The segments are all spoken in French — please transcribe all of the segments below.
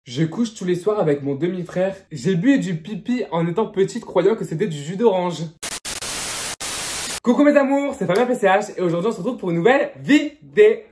Je couche tous les soirs avec mon demi-frère. J'ai bu du pipi en étant petite croyant que c'était du jus d'orange. Coucou mes amours, c'est Fabien PCH et aujourd'hui on se retrouve pour une nouvelle vidéo.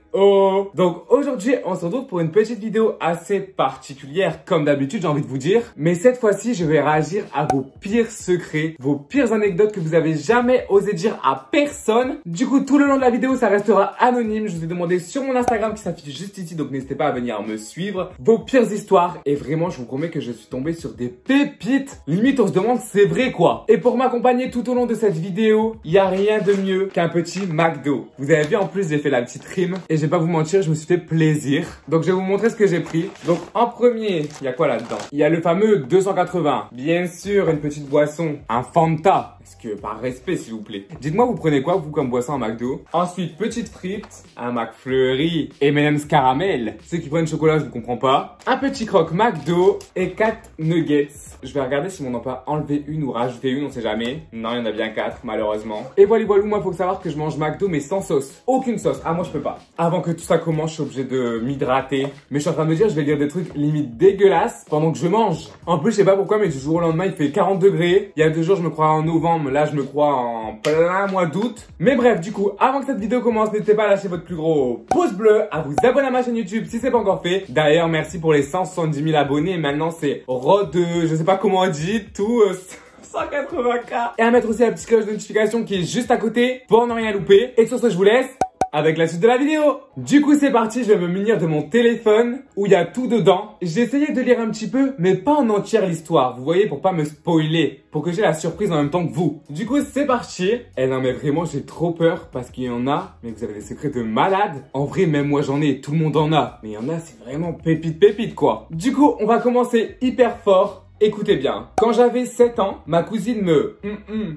Donc aujourd'hui on se retrouve pour une petite vidéo assez particulière comme d'habitude j'ai envie de vous dire. Mais cette fois-ci je vais réagir à vos pires secrets, vos pires anecdotes que vous avez jamais osé dire à personne. Du coup tout le long de la vidéo ça restera anonyme. Je vous ai demandé sur mon Instagram qui s'affiche juste ici, donc n'hésitez pas à venir me suivre, vos pires histoires. Et vraiment je vous promets que je suis tombé sur des pépites. Limite on se demande c'est vrai quoi. Et pour m'accompagner tout au long de cette vidéo, il n'y a rien de mieux qu'un petit McDo. Vous avez vu en plus j'ai fait la petite rime et je vais pas vous mentir, je me suis fait plaisir. Donc je vais vous montrer ce que j'ai pris. Donc en premier, il y a quoi là-dedans? Il y a le fameux 280. Bien sûr, une petite boisson, un Fanta. Est-ce que par respect s'il vous plaît. Dites-moi vous prenez quoi vous comme boisson à McDo? Ensuite, petite frite, un McFlurry, M&M's caramel. Ceux qui prennent chocolat, je ne comprends pas. Un petit croque McDo et 4 nuggets. Je vais regarder si on n'en a pas enlevé une ou rajouté une, on sait jamais. Non, il y en a bien 4 malheureusement. Et voilà, moi faut savoir que je mange McDo mais sans sauce. Aucune sauce. Ah moi je peux pas. Avant que tout ça commence, je suis obligé de m'hydrater. Mais je suis en train de me dire, je vais lire des trucs limite dégueulasses pendant que je mange. En plus, je sais pas pourquoi, mais du jour au lendemain, il fait 40 degrés. Il y a 2 jours, je me crois en novembre. Là, je me crois en plein mois d'août. Mais bref, du coup, avant que cette vidéo commence, n'hésitez pas à lâcher votre plus gros pouce bleu, à vous abonner à ma chaîne YouTube si c'est pas encore fait. D'ailleurs, merci pour les 170 000 abonnés. Et maintenant, c'est je sais pas comment on dit, tout... 180K. Et à mettre aussi la petite cloche de notification qui est juste à côté pour ne rien louper. Et sur ce, je vous laisse avec la suite de la vidéo. Du coup, c'est parti, je vais me munir de mon téléphone où il y a tout dedans. J'ai essayé de lire un petit peu, mais pas en entière l'histoire. Vous voyez, pour pas me spoiler, pour que j'ai la surprise en même temps que vous. Du coup, c'est parti. Et non, mais vraiment, j'ai trop peur parce qu'il y en a, mais vous avez des secrets de malade. En vrai, même moi, j'en ai, tout le monde en a. Mais il y en a, c'est vraiment pépite, quoi. Du coup, on va commencer hyper fort. Écoutez bien, quand j'avais 7 ans, ma cousine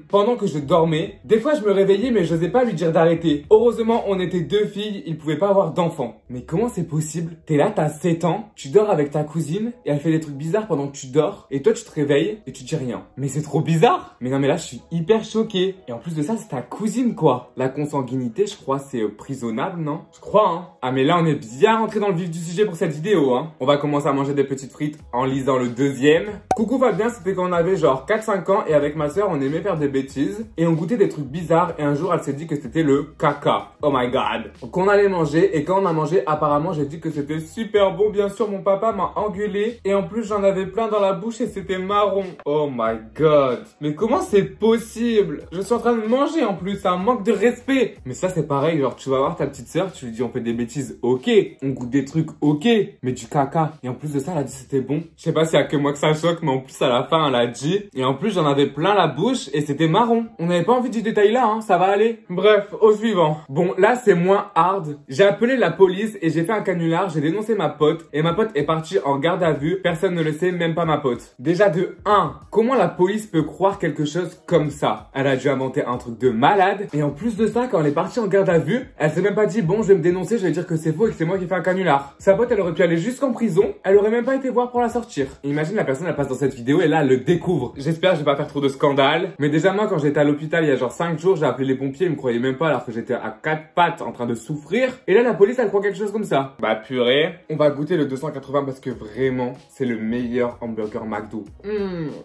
pendant que je dormais, des fois je me réveillais mais je n'osais pas lui dire d'arrêter. Heureusement, on était 2 filles, il pouvait pas avoir d'enfants. Mais comment c'est possible? T'es là, t'as 7 ans, tu dors avec ta cousine et elle fait des trucs bizarres pendant que tu dors et toi tu te réveilles et tu dis rien. Mais c'est trop bizarre. Mais non mais là je suis hyper choqué. Et en plus de ça, c'est ta cousine quoi. La consanguinité, je crois c'est prisonnable, non? Je crois hein. Ah mais là on est bien rentré dans le vif du sujet pour cette vidéo hein. On va commencer à manger des petites frites en lisant le deuxième. Coucou Fabien, c'était quand on avait genre 4-5 ans et avec ma soeur on aimait faire des bêtises et on goûtait des trucs bizarres et un jour elle s'est dit que c'était le caca. Oh my god. Qu'on allait manger et quand on a mangé apparemment j'ai dit que c'était super bon. Bien sûr mon papa m'a engueulé et en plus j'en avais plein dans la bouche et c'était marron. Oh my god. Mais comment c'est possible? Je suis en train de manger en plus, c'est un manque de respect. Mais ça c'est pareil, genre tu vas voir ta petite soeur, tu lui dis on fait des bêtises, ok. On goûte des trucs, ok. Mais du caca. Et en plus de ça elle a dit c'était bon. Je sais pas s'il y a que moi que ça choque mais en plus à la fin elle a dit et en plus j'en avais plein la bouche et c'était marron. On n'avait pas envie du détail là hein, ça va aller. Bref, au suivant. Bon là c'est moins hard. J'ai appelé la police et j'ai fait un canular, j'ai dénoncé ma pote et ma pote est partie en garde à vue. Personne ne le sait, même pas ma pote. Déjà de 1, comment la police peut croire quelque chose comme ça? Elle a dû inventer un truc de malade et en plus de ça quand elle est partie en garde à vue, elle s'est même pas dit bon je vais me dénoncer, je vais dire que c'est faux et que c'est moi qui ai fait un canular. Sa pote elle aurait pu aller jusqu'en prison, elle aurait même pas été voir pour la sortir. Et imagine la personne elle passe dans cette vidéo et là elle le découvre. J'espère que je vais pas faire trop de scandale. Mais déjà moi quand j'étais à l'hôpital il y a genre 5 jours, j'ai appelé les pompiers, ils me croyaient même pas alors que j'étais à 4 pattes en train de souffrir. Et là la police elle croit quelque chose comme ça. Bah purée. On va goûter le 280 parce que vraiment c'est le meilleur hamburger McDo.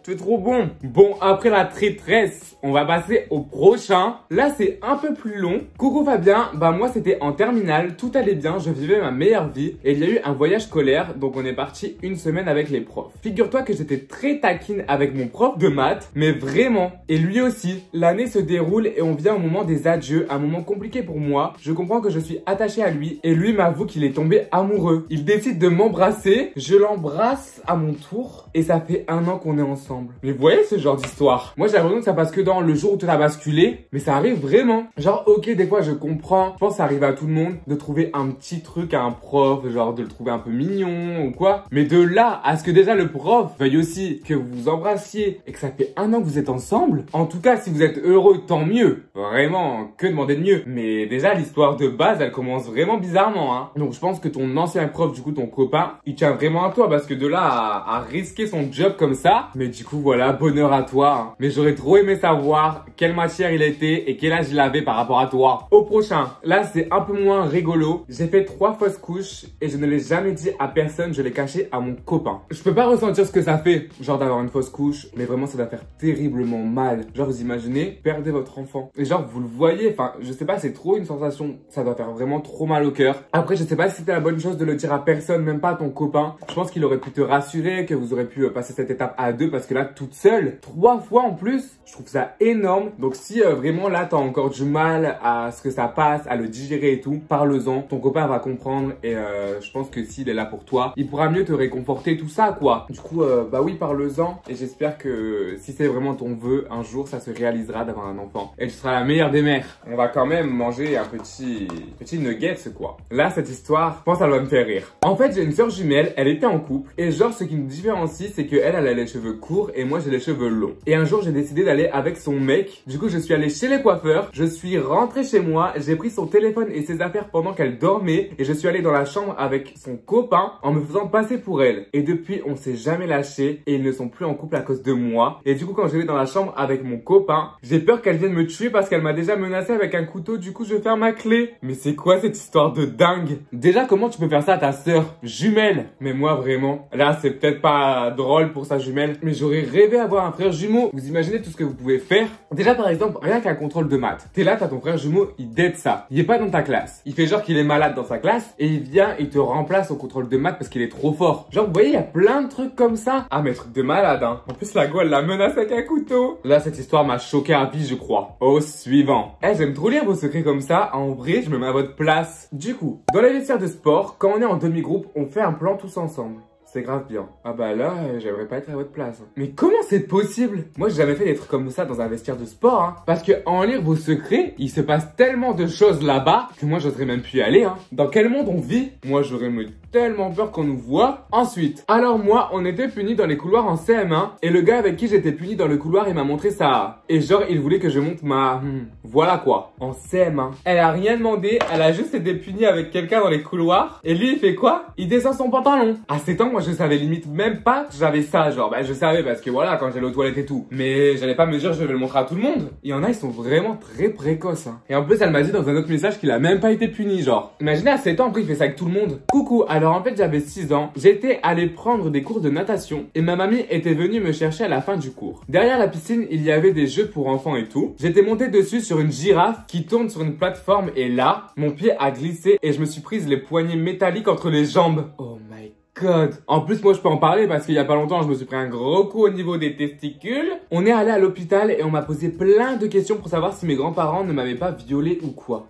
C'est trop bon. Bon après la traîtresse, on va passer au prochain. Là c'est un peu plus long. Coucou Fabien, bah moi c'était en terminale, tout allait bien, je vivais ma meilleure vie. Et il y a eu un voyage scolaire, donc on est parti une semaine avec les profs. Figure-toi que j'étais très taquine avec mon prof de maths, mais vraiment. Et lui aussi. L'année se déroule et on vient au moment des adieux, un moment compliqué pour moi. Je comprends que je suis attachée à lui et lui m'avoue qu'il est tombé amoureux. Il décide de m'embrasser, je l'embrasse à mon tour et ça fait 1 an qu'on est ensemble. Mais vous voyez ce genre d'histoire? Moi j'ai l'impression que ça passe que dans le jour où tu as basculé, mais ça arrive vraiment. Genre ok des fois je comprends, je pense que ça arrive à tout le monde de trouver un petit truc à un prof, genre de le trouver un peu mignon ou quoi. Mais de là à ce que déjà le prof veuille aussi que vous vous embrassiez et que ça fait 1 an que vous êtes ensemble. En tout cas, si vous êtes heureux, tant mieux. Vraiment, que demander de mieux. Mais déjà, l'histoire de base, elle commence vraiment bizarrement, hein. Donc je pense que ton ancien prof, du coup, ton copain, il tient vraiment à toi parce que de là à risquer son job comme ça. Mais du coup, voilà, bonheur à toi, hein. Mais j'aurais trop aimé savoir quelle matière il était et quel âge il avait par rapport à toi. Au prochain, là, c'est un peu moins rigolo. J'ai fait 3 fausses couches et je ne l'ai jamais dit à personne, je l'ai caché à mon copain. Je peux pas ressentir ce que ça fait, genre d'avoir une fausse couche, mais vraiment ça doit faire terriblement mal. Genre vous imaginez, perdez votre enfant. Et genre vous le voyez, enfin je sais pas, c'est trop une sensation, ça doit faire vraiment trop mal au cœur. Après je sais pas si c'était la bonne chose de le dire à personne, même pas à ton copain. Je pense qu'il aurait pu te rassurer, que vous aurez pu passer cette étape à 2 parce que là toute seule, 3 fois en plus, je trouve ça énorme. Donc si vraiment là t'as encore du mal à ce que ça passe, à le digérer et tout, parle-en, ton copain va comprendre et je pense que s'il est là pour toi, il pourra mieux te réconforter tout ça quoi. Du coup bah oui, parle-en et j'espère que si c'est vraiment ton vœu, un jour ça se réalisera d'avoir un enfant et tu seras la meilleure des mères. On va quand même manger un petit nuggets quoi. Là cette histoire, je pense qu'elle va me faire rire. En fait j'ai une soeur jumelle, elle était en couple et genre ce qui nous différencie c'est que elle a les cheveux courts et moi j'ai les cheveux longs. Et un jour j'ai décidé d'aller avec son mec. Du coup je suis allé chez les coiffeurs, je suis rentré chez moi, j'ai pris son téléphone et ses affaires pendant qu'elle dormait et je suis allé dans la chambre avec son copain en me faisant passer pour elle. Et depuis on s'est jamais lâché et ils ne sont plus en couple à cause de moi. Et du coup quand je vais dans la chambre avec mon copain, j'ai peur qu'elle vienne me tuer parce qu'elle m'a déjà menacé avec un couteau. Du coup je ferme ma clé. Mais c'est quoi cette histoire de dingue? Déjà comment tu peux faire ça à ta soeur jumelle? Mais moi vraiment, là c'est peut-être pas drôle pour sa jumelle, mais j'aurais rêvé avoir un frère jumeau. Vous imaginez tout ce que vous pouvez faire? Déjà par exemple, rien qu'un contrôle de maths. T'es là, t'as ton frère jumeau, il date ça. Il est pas dans ta classe. Il fait genre qu'il est malade dans sa classe et il vient, il te remplace au contrôle de maths parce qu'il est trop fort. Genre vous voyez, il y a plein de trucs comme ça. Ah mais truc de malade hein. En plus la go elle la menace avec un couteau. Là cette histoire m'a choqué à vie je crois. Au suivant. Eh j'aime trop lire vos secrets comme ça. En vrai je me mets à votre place. Du coup, dans les vestiaires de sport, quand on est en demi-groupe, on fait un plan tous ensemble. C'est grave bien. Ah bah là, j'aimerais pas être à votre place. Mais comment c'est possible? Moi, j'ai jamais fait des trucs comme ça dans un vestiaire de sport, hein. Parce que en lire vos secrets, il se passe tellement de choses là-bas que moi, j'oserais même plus y aller, hein. Dans quel monde on vit? Moi, j'aurais tellement peur qu'on nous voit. Ensuite, alors moi, on était punis dans les couloirs en CM1 et le gars avec qui j'étais puni dans le couloir, il m'a montré ça. Et genre, il voulait que je monte ma... voilà quoi. En CM1. Elle a rien demandé, elle a juste été punie avec quelqu'un dans les couloirs. Et lui, il fait quoi? Il descend son pantalon. À 7 ans, moi, je savais limite même pas que j'avais ça. Genre, bah, je savais parce que voilà, quand j'allais aux toilettes et tout. Mais j'allais pas me dire, je vais le montrer à tout le monde. Il y en a, ils sont vraiment très précoces, hein. Et en plus, elle m'a dit dans un autre message qu'il a même pas été puni, genre. Imaginez à 7 ans, après, il fait ça avec tout le monde. Coucou, alors en fait, j'avais 6 ans. J'étais allé prendre des cours de natation et ma mamie était venue me chercher à la fin du cours. Derrière la piscine, il y avait des jeux pour enfants et tout. J'étais monté dessus sur une girafe qui tourne sur une plateforme et là, mon pied a glissé et je me suis prise les poignets métalliques entre les jambes. Oh my God. En plus, moi, je peux en parler parce qu'il y a pas longtemps, je me suis pris un gros coup au niveau des testicules. On est allé à l'hôpital et on m'a posé plein de questions pour savoir si mes grands-parents ne m'avaient pas violé ou quoi.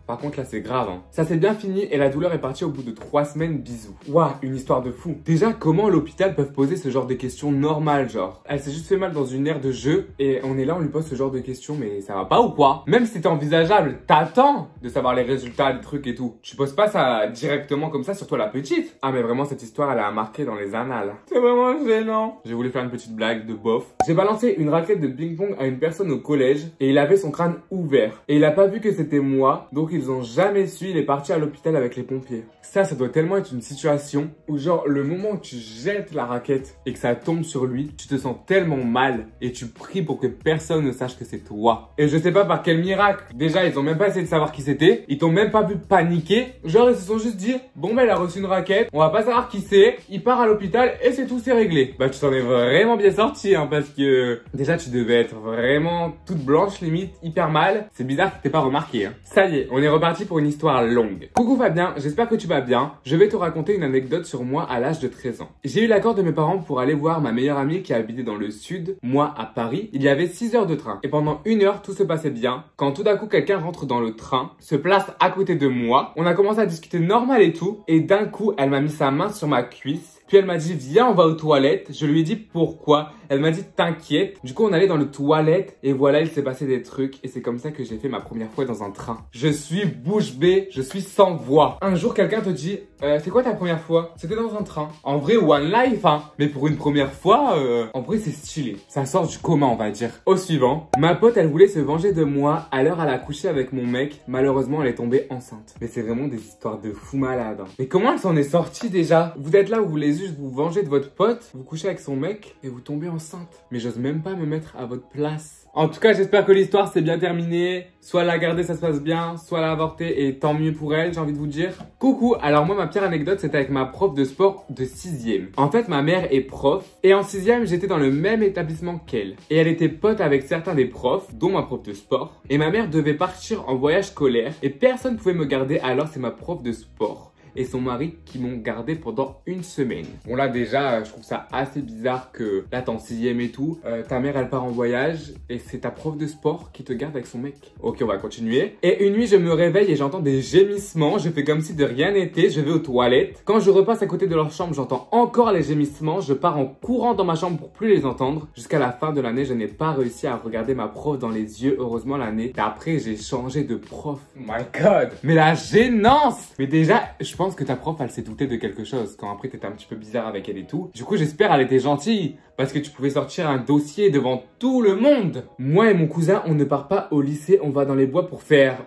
Par contre, là, c'est grave, hein. Ça s'est bien fini et la douleur est partie au bout de 3 semaines, bisous. Waouh, une histoire de fou. Déjà, comment l'hôpital peuvent poser ce genre de questions normales, genre? Elle s'est juste fait mal dans une aire de jeu et on est là, on lui pose ce genre de questions, mais ça va pas ou quoi? Même si c'était envisageable, t'attends de savoir les résultats, les trucs et tout. Tu poses pas ça directement comme ça, surtout à la petite. Ah, mais vraiment, cette histoire, elle a marqué dans les annales. C'est vraiment gênant. J'ai voulu faire une petite blague de bof. J'ai balancé une raquette de ping-pong à une personne au collège et il avait son crâne ouvert. Et il a pas vu que c'était moi, donc ils ont jamais su, il est parti à l'hôpital avec les pompiers. Ça doit tellement être une situation où genre le moment où tu jettes la raquette et que ça tombe sur lui, tu te sens tellement mal et tu pries pour que personne ne sache que c'est toi. Et je sais pas par quel miracle, déjà ils ont même pas essayé de savoir qui c'était, ils t'ont même pas vu paniquer, genre ils se sont juste dit bon ben il a reçu une raquette, on va pas savoir qui c'est, il part à l'hôpital et c'est tout, c'est réglé. Bah tu t'en es vraiment bien sorti hein, parce que déjà tu devais être vraiment toute blanche limite, hyper mal, c'est bizarre que t'aies pas remarqué hein. Ça y est, on est reparti pour une histoire longue. Coucou Fabien, j'espère que tu vas bien. Je vais te raconter une anecdote sur moi à l'âge de 13 ans. J'ai eu l'accord de mes parents pour aller voir ma meilleure amie qui habitait dans le sud, moi à Paris. Il y avait 6 heures de train et pendant 1 heure tout se passait bien quand tout d'un coup quelqu'un rentre dans le train, se place à côté de moi. On a commencé à discuter normal et tout et d'un coup elle m'a mis sa main sur ma cuisse. Puis elle m'a dit viens on va aux toilettes. Je lui ai dit pourquoi. Elle m'a dit t'inquiète. Du coup on allait dans les toilettes et voilà il s'est passé des trucs et c'est comme ça que j'ai fait ma première fois dans un train. Je suis bouche bée, je suis sans voix. Un jour quelqu'un te dit c'est quoi ta première fois? C'était dans un train. En vrai, one life, hein. Mais pour une première fois, en vrai, c'est stylé. Ça sort du commun, on va dire. Au suivant, ma pote, elle voulait se venger de moi. Alors, elle a couché avec mon mec. Malheureusement, elle est tombée enceinte. Mais c'est vraiment des histoires de fous malades. Hein. Mais comment elle s'en est sortie déjà? Vous êtes là, vous voulez juste vous venger de votre pote, vous couchez avec son mec et vous tombez enceinte. Mais j'ose même pas me mettre à votre place. En tout cas, j'espère que l'histoire s'est bien terminée. Soit la garder, ça se passe bien, soit la avorter et tant mieux pour elle, j'ai envie de vous dire. Coucou, alors moi, ma pire anecdote, c'était avec ma prof de sport de 6e. En fait, ma mère est prof et en 6e, j'étais dans le même établissement qu'elle. Et elle était pote avec certains des profs, dont ma prof de sport. Et ma mère devait partir en voyage scolaire et personne pouvait me garder, alors c'est ma prof de sport et son mari qui m'ont gardé pendant une semaine. Bon là déjà, je trouve ça assez bizarre que là t'es en 6e et tout, ta mère elle part en voyage et c'est ta prof de sport qui te garde avec son mec. Ok, on va continuer. Et une nuit je me réveille et j'entends des gémissements, je fais comme si de rien n'était, je vais aux toilettes. Quand je repasse à côté de leur chambre, j'entends encore les gémissements, je pars en courant dans ma chambre pour plus les entendre. Jusqu'à la fin de l'année, je n'ai pas réussi à regarder ma prof dans les yeux, heureusement l'année d'après j'ai changé de prof. Oh my god. Mais la gênance. Mais déjà, je pense que ta prof, elle s'est doutée de quelque chose quand après t'étais un petit peu bizarre avec elle et tout. Du coup, j'espère elle était gentille parce que tu pouvais sortir un dossier devant tout le monde. Moi et mon cousin, on ne part pas au lycée, on va dans les bois pour faire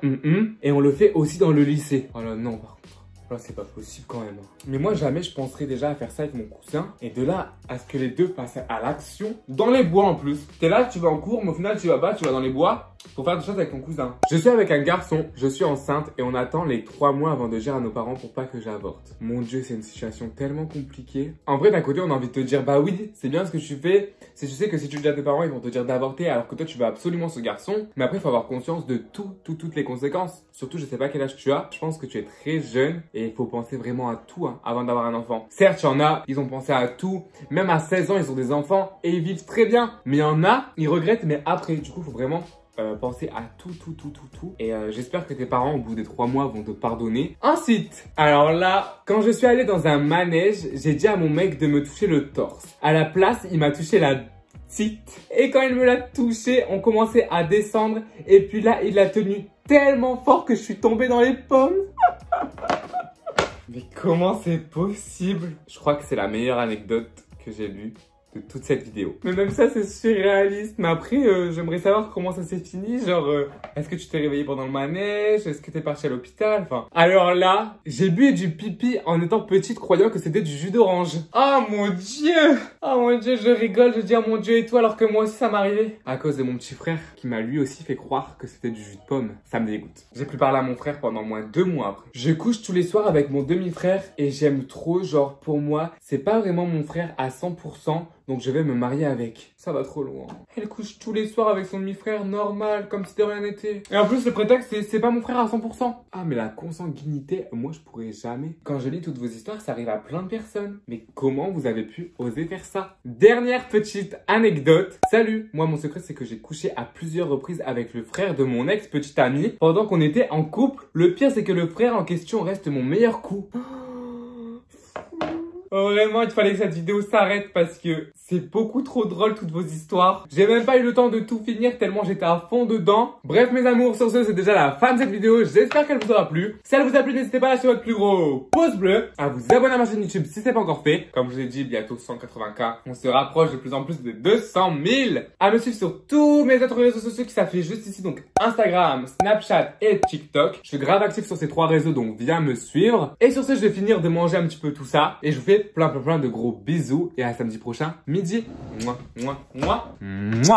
et on le fait aussi dans le lycée. Oh là non, par contre. Là, c'est pas possible quand même. Mais moi, jamais je penserais déjà à faire ça avec mon cousin. Et de là à ce que les deux passent à l'action, dans les bois en plus. T'es là, tu vas en cours, mais au final, tu vas pas, tu vas dans les bois pour faire des choses avec ton cousin. Je suis avec un garçon, je suis enceinte et on attend les 3 mois avant de dire à nos parents pour pas que j'avorte. Mon Dieu, c'est une situation tellement compliquée. En vrai, d'un côté, on a envie de te dire, bah oui, c'est bien ce que tu fais. Si tu sais que si tu le dis à tes parents, ils vont te dire d'avorter alors que toi, tu veux absolument ce garçon. Mais après, il faut avoir conscience de toutes les conséquences. Surtout, je sais pas quel âge tu as. Je pense que tu es très jeune et il faut penser vraiment à tout hein, avant d'avoir un enfant. Certes, il y en a, ils ont pensé à tout. Même à 16 ans, ils ont des enfants et ils vivent très bien. Mais il y en a, ils regrettent, mais après, du coup, il faut vraiment penser à tout. Et j'espère que tes parents, au bout des 3 mois, vont te pardonner. Ensuite, alors là, quand je suis allée dans un manège, j'ai dit à mon mec de me toucher le torse. À la place, il m'a touché la petite. Et quand il me l'a touché, on commençait à descendre. Et puis là, il l'a tenu tellement fort que je suis tombée dans les pommes. Mais comment c'est possible? Je crois que c'est la meilleure anecdote que j'ai lue de toute cette vidéo. Mais même ça, c'est surréaliste. Mais après, j'aimerais savoir comment ça s'est fini. Genre, est-ce que tu t'es réveillé pendant le manège? Est-ce que t'es parti à l'hôpital? Enfin, alors là, j'ai bu du pipi en étant petite, croyant que c'était du jus d'orange. Oh mon Dieu! Oh mon Dieu, je rigole, je dis oh mon Dieu et toi, alors que moi aussi ça m'arrivait. À cause de mon petit frère, qui m'a lui aussi fait croire que c'était du jus de pomme. Ça me dégoûte. J'ai plus parlé à mon frère pendant moins 2 mois après. Je couche tous les soirs avec mon demi-frère et j'aime trop, genre pour moi, c'est pas vraiment mon frère à 100%. Donc je vais me marier avec. Ça va trop loin. Elle couche tous les soirs avec son demi-frère normal, comme si de rien n'était. Et en plus le prétexte c'est pas mon frère à 100%. Ah mais la consanguinité, moi je pourrais jamais. Quand je lis toutes vos histoires, ça arrive à plein de personnes. Mais comment vous avez pu oser faire ça? Dernière petite anecdote. Salut, moi mon secret c'est que j'ai couché à plusieurs reprises avec le frère de mon ex-petite amie pendant qu'on était en couple. Le pire c'est que le frère en question reste mon meilleur coup. Vraiment, il fallait que cette vidéo s'arrête parce que c'est beaucoup trop drôle toutes vos histoires. J'ai même pas eu le temps de tout finir tellement j'étais à fond dedans. Bref mes amours, sur ce, c'est déjà la fin de cette vidéo. J'espère qu'elle vous aura plu. Si elle vous a plu, n'hésitez pas à lâcher votre plus gros pouce bleu, à vous abonner à ma chaîne YouTube si c'est pas encore fait. Comme je vous ai dit, bientôt 180K. On se rapproche de plus en plus de 200 000. À me suivre sur tous mes autres réseaux sociaux qui s'affichent juste ici. Donc Instagram, Snapchat et TikTok. Je suis grave actif sur ces 3 réseaux, donc viens me suivre. Et sur ce, je vais finir de manger un petit peu tout ça. Et je vous fais plein de gros bisous et à samedi prochain, midi. Mouah, mouah, mouah. Mouah.